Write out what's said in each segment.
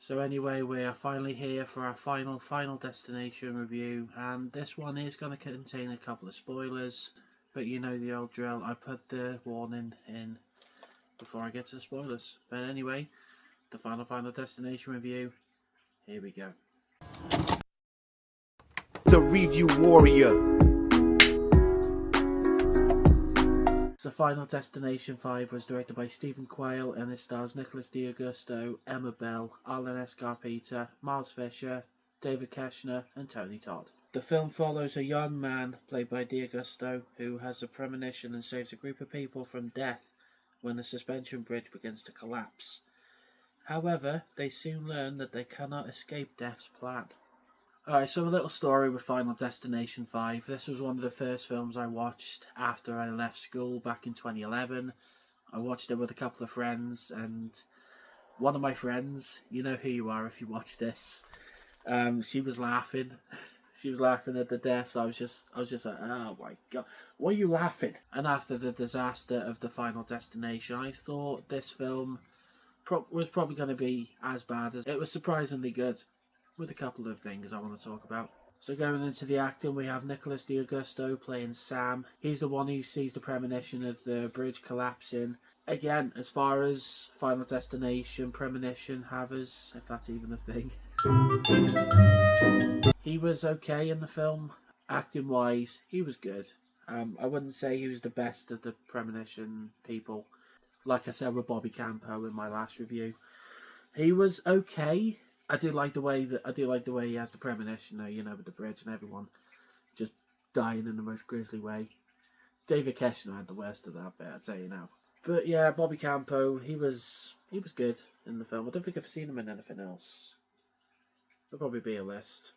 So anyway, we are finally here for our Final Destination review, and this one is going to contain a couple of spoilers, but you know the old drill, I put the warning in before I get to the spoilers. But anyway, the Final Destination review, here we go. The Review Warrior. So Final Destination 5 was directed by Steven Quale, and it stars Nicholas D'Augusto, Emma Bell, Arlen Escarpeta, Miles Fisher, David Koechner and Tony Todd. The film follows a young man, played by D'Augusto, who has a premonition and saves a group of people from death when the suspension bridge begins to collapse. However, they soon learn that they cannot escape death's plan. Alright, so a little story with Final Destination 5. This was one of the first films I watched after I left school back in 2011. I watched it with a couple of friends, and one of my friends, you know who you are if you watch this, she was laughing. She was laughing at the deaths. I was just like, oh my god, why are you laughing? And after the disaster of the Final Destination, I thought this film was probably going to be as bad as it was. Surprisingly good, with a couple of things I want to talk about. So going into the acting, we have Nicholas D'Augusto playing Sam. He's the one who sees the premonition of the bridge collapsing. Again, as far as Final Destination premonition havers, if that's even a thing, he was okay in the film. Acting wise, he was good. I wouldn't say he was the best of the premonition people. Like I said with Bobby Campo in my last review, he was okay. I do like the way he has the premonition, though, you know, with the bridge and everyone just dying in the most grisly way. David Koechner had the worst of that bit, I'll tell you now. But yeah, Bobby Campo, he was good in the film. I don't think I've seen him in anything else. There'll probably be a list.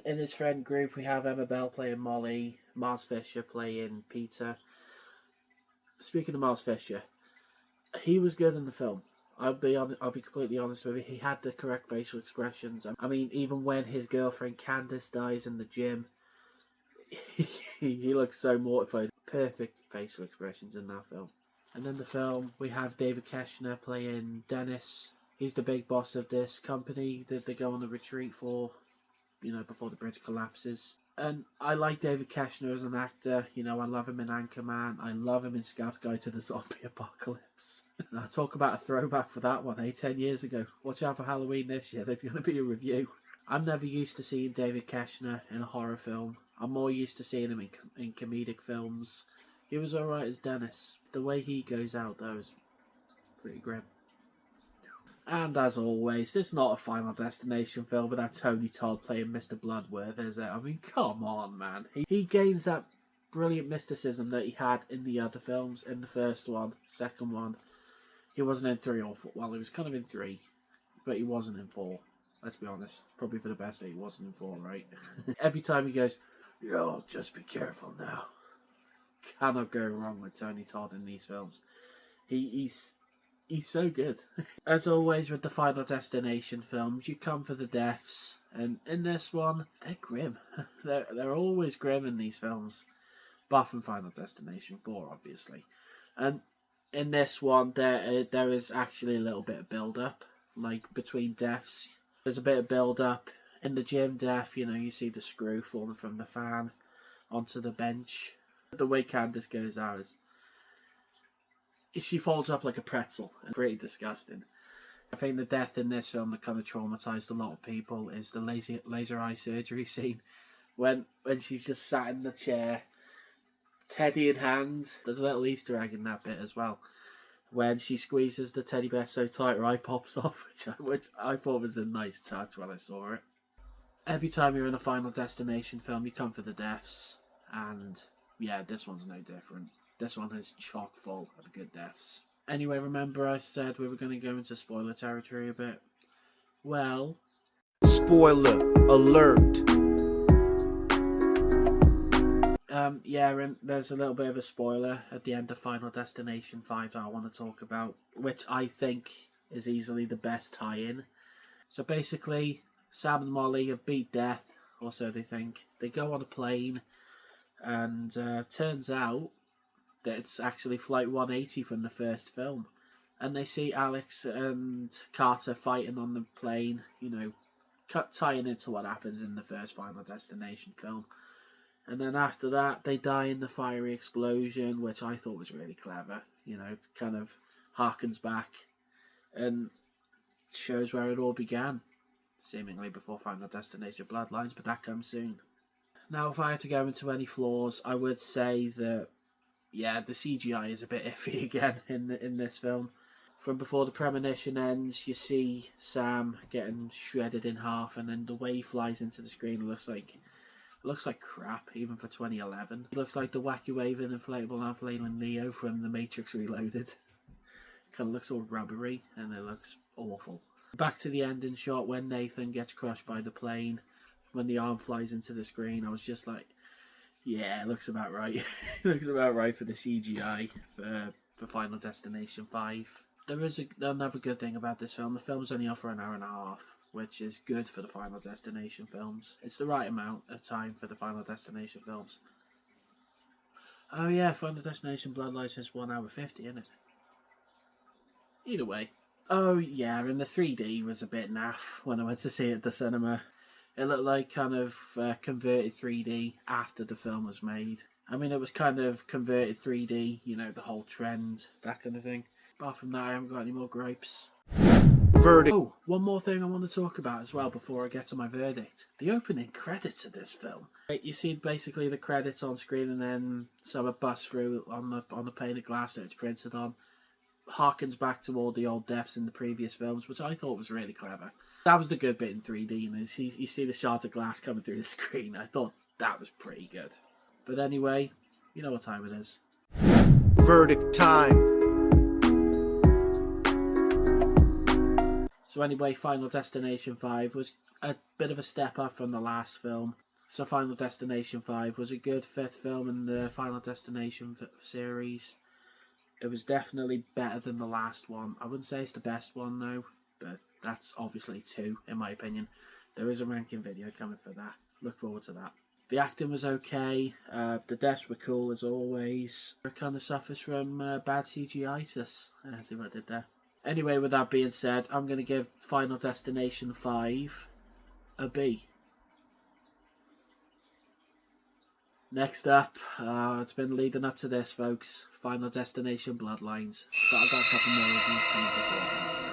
In his friend group, we have Emma Bell playing Molly, Miles Fisher playing Peter. Speaking of Miles Fisher, he was good in the film. I'll be completely honest with you. He had the correct facial expressions. I mean, even when his girlfriend Candace dies in the gym, he looks so mortified. Perfect facial expressions in that film. And in the film, we have David Koechner playing Dennis. He's the big boss of this company that they go on a retreat for, you know, before the bridge collapses. And I like David Koechner as an actor. You know, I love him in Anchorman. I love him in Scout's Guide to the Zombie Apocalypse. Now, talk about a throwback for that one, 10 years ago. Watch out for Halloween this year. There's going to be a review. I'm never used to seeing David Koechner in a horror film. I'm more used to seeing him in comedic films. He was alright as Dennis. The way he goes out, though, is pretty grim. And as always, this is not a Final Destination film without Tony Todd playing Mr. Bloodworth, is it? I mean, come on, man. He gains that brilliant mysticism that he had in the other films, in the first one, second one. He wasn't in 3 or 4. Well, he was kind of in 3, but he wasn't in 4. Let's be honest. Probably for the best that he wasn't in 4, right? Every time he goes, yo, just be careful now. Cannot go wrong with Tony Todd in these films. He's so good. As always with the Final Destination films, you come for the deaths, and in this one, they're grim. They're always grim in these films, bar from Final Destination 4, obviously. And in this one, there is actually a little bit of build-up, like between deaths. There's a bit of build-up. In the gym death, you know, you see the screw falling from the fan onto the bench. The way Candace goes out is, she folds up like a pretzel. Pretty disgusting. I think the death in this film that kind of traumatised a lot of people is the laser eye surgery scene. When she's just sat in the chair, teddy in hand. There's a little Easter egg in that bit as well. When she squeezes the teddy bear so tight her eye pops off, which I thought was a nice touch when I saw it. Every time you're in a Final Destination film, you come for the deaths. And yeah, this one's no different. This one is chock full of good deaths. Anyway, remember I said we were going to go into spoiler territory a bit? Well, Spoiler alert. Yeah, there's a little bit of a spoiler at the end of Final Destination 5 that I want to talk about, which I think is easily the best tie-in. So basically, Sam and Molly have beat death, or so they think. They go on a plane, and turns out that it's actually Flight 180 from the first film. and they see Alex and Carter fighting on the plane, you know, tying into what happens in the first Final Destination film. And then after that, they die in the fiery explosion, which I thought was really clever. You know, it kind of harkens back and shows where it all began, seemingly before Final Destination Bloodlines, but that comes soon. Now, if I had to go into any flaws, I would say that, yeah, the CGI is a bit iffy again in this film. From before the premonition ends, you see Sam getting shredded in half, and then the way he flies into the screen looks like crap, even for 2011. It looks like the wacky waving inflatable unflailing Neo from The Matrix Reloaded. Kind of looks all rubbery, and it looks awful. Back to the ending shot when Nathan gets crushed by the plane, when the arm flies into the screen, I was just like, yeah, it looks about right. It looks about right for the CGI for Final Destination 5. There is another good thing about this film. The film's only on for an hour and a half, which is good for the Final Destination films. It's the right amount of time for the Final Destination films. Oh yeah, Final Destination Bloodlines is 1 hour 50, isn't it? Either way. Oh yeah, and the 3D was a bit naff when I went to see it at the cinema. It looked like kind of converted 3D after the film was made. I mean, it was kind of converted 3D, you know, the whole trend, that kind of thing. Apart from that, I haven't got any more gripes. Verdict. Oh, one more thing I want to talk about as well before I get to my verdict. The opening credits of this film. You see basically the credits on screen, and then someone busts through on the pane of glass that it's printed on. Harkens back to all the old deaths in the previous films, which I thought was really clever. That was the good bit in 3D, and you see the shards of glass coming through the screen. I thought that was pretty good. But anyway, you know what time it is. Verdict time. So anyway, Final Destination 5 was a bit of a step up from the last film. So Final Destination 5 was a good 5th film in the Final Destination series. It was definitely better than the last one. I wouldn't say it's the best one though, but that's obviously 2 in my opinion. There is a ranking video coming for that. Look forward to that. The acting was okay. The deaths were cool as always. It kind of suffers from bad CGI-itis. I see what I did there. Anyway, with that being said, I'm going to give Final Destination 5 a B. Next up, it's been leading up to this, folks. Final Destination Bloodlines. But I've got a couple more reviews coming before, so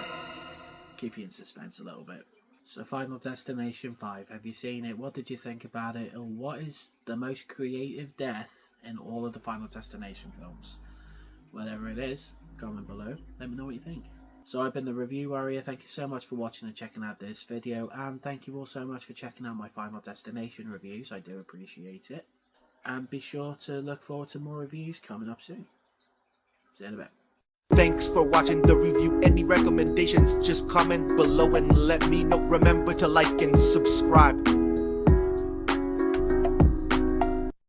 keep you in suspense a little bit. So Final Destination 5, have you seen it? What did you think about it? And what is the most creative death in all of the Final Destination films? Whatever it is, comment below. Let me know what you think. So I've been the Review Warrior. Thank you so much for watching and checking out this video. And thank you all so much for checking out my Final Destination reviews. I do appreciate it. And be sure to look forward to more reviews coming up soon. See you in a bit. Thanks for watching the review. Any recommendations, just comment below and let me know. Remember to like and subscribe.